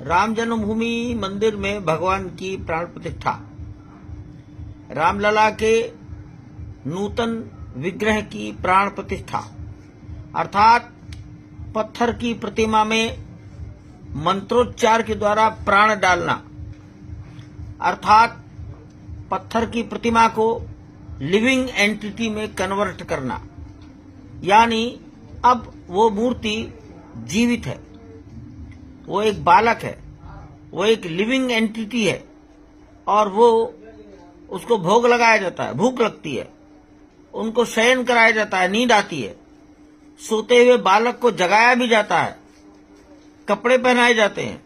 राम जन्मभूमि मंदिर में भगवान की प्राण प्रतिष्ठा, रामलला के नूतन विग्रह की प्राण प्रतिष्ठा अर्थात पत्थर की प्रतिमा में मंत्रोच्चार के द्वारा प्राण डालना, अर्थात पत्थर की प्रतिमा को लिविंग एंटिटी में कन्वर्ट करना, यानी अब वो मूर्ति जीवित है, वो एक बालक है, वो एक लिविंग एंटिटी है और वो उसको भोग लगाया जाता है, भूख लगती है, उनको शयन कराया जाता है, नींद आती है, सोते हुए बालक को जगाया भी जाता है, कपड़े पहनाए जाते हैं,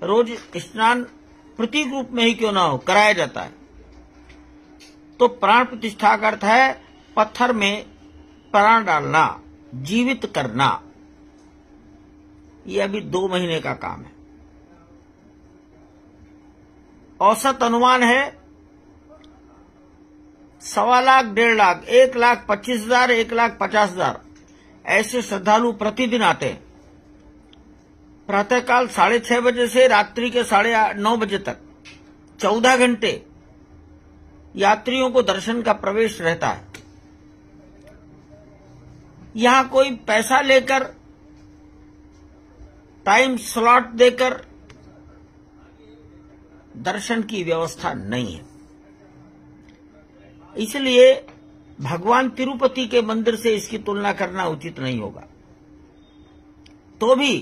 रोज स्नान प्रतीक रूप में ही क्यों ना हो कराया जाता है। तो प्राण प्रतिष्ठा का अर्थ है पत्थर में प्राण डालना, जीवित करना। ये अभी 2 महीने का काम है। औसत अनुमान है 1.25 लाख, 1.5 लाख, 1,25,000, 1,50,000 ऐसे श्रद्धालु प्रतिदिन आते हैं। प्रातःकाल 6:30 बजे से रात्रि के 9:30 बजे तक 14 घंटे यात्रियों को दर्शन का प्रवेश रहता है। यहां कोई पैसा लेकर, टाइम स्लॉट देकर दर्शन की व्यवस्था नहीं है। इसलिए भगवान तिरुपति के मंदिर से इसकी तुलना करना उचित नहीं होगा। तो भी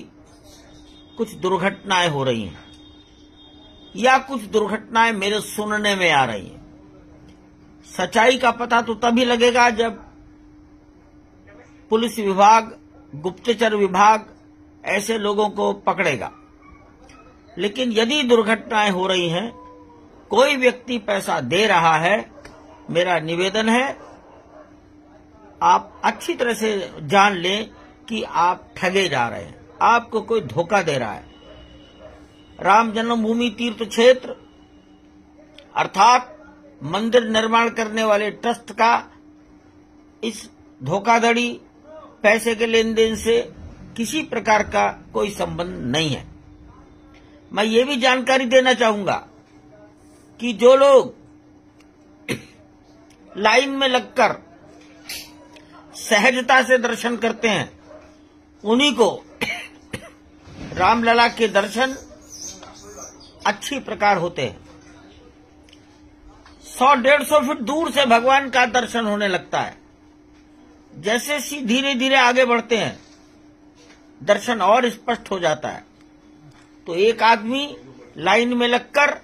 कुछ दुर्घटनाएं हो रही हैं या कुछ दुर्घटनाएं मेरे सुनने में आ रही हैं। सच्चाई का पता तो तभी लगेगा जब पुलिस विभाग, गुप्तचर विभाग ऐसे लोगों को पकड़ेगा। लेकिन यदि दुर्घटनाएं हो रही हैं, कोई व्यक्ति पैसा दे रहा है, मेरा निवेदन है आप अच्छी तरह से जान लें कि आप ठगे जा रहे हैं, आपको कोई धोखा दे रहा है। राम जन्मभूमि तीर्थ क्षेत्र अर्थात मंदिर निर्माण करने वाले ट्रस्ट का इस धोखाधड़ी, पैसे के लेन देन से किसी प्रकार का कोई संबंध नहीं है। मैं ये भी जानकारी देना चाहूंगा कि जो लोग लाइन में लगकर सहजता से दर्शन करते हैं, उन्हीं को रामलला के दर्शन अच्छी प्रकार होते हैं। 100-150 फीट दूर से भगवान का दर्शन होने लगता है। जैसे धीरे धीरे आगे बढ़ते हैं, दर्शन और स्पष्ट हो जाता है। तो एक आदमी लाइन में लगकर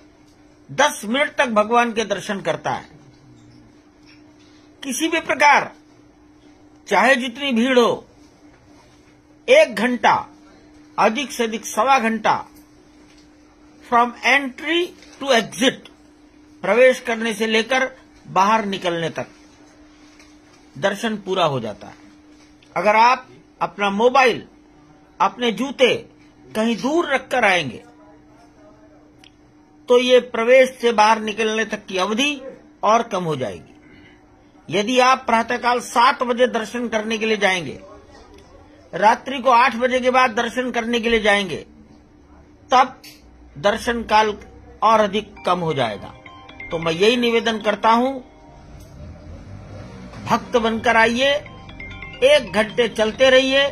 10 मिनट तक भगवान के दर्शन करता है। किसी भी प्रकार, चाहे जितनी भीड़ हो, 1 घंटा, अधिक से अधिक 1.25 घंटा फ्रॉम एंट्री टू एग्जिट, प्रवेश करने से लेकर बाहर निकलने तक दर्शन पूरा हो जाता है। अगर आप अपना मोबाइल, अपने जूते कहीं दूर रखकर आएंगे तो ये प्रवेश से बाहर निकलने तक की अवधि और कम हो जाएगी। यदि आप प्रातःकाल 7 बजे दर्शन करने के लिए जाएंगे, रात्रि को 8 बजे के बाद दर्शन करने के लिए जाएंगे, तब दर्शन काल और अधिक कम हो जाएगा। तो मैं यही निवेदन करता हूं, भक्त बनकर आइए, 1 घंटे चलते रहिए।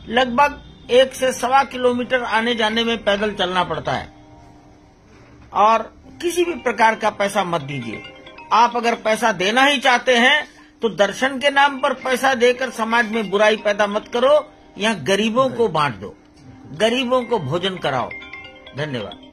लगभग 1 से 1.25 किलोमीटर आने जाने में पैदल चलना पड़ता है और किसी भी प्रकार का पैसा मत दीजिए। आप अगर पैसा देना ही चाहते हैं तो दर्शन के नाम पर पैसा देकर समाज में बुराई पैदा मत करो। यहाँ गरीबों को बांट दो, गरीबों को भोजन कराओ। धन्यवाद।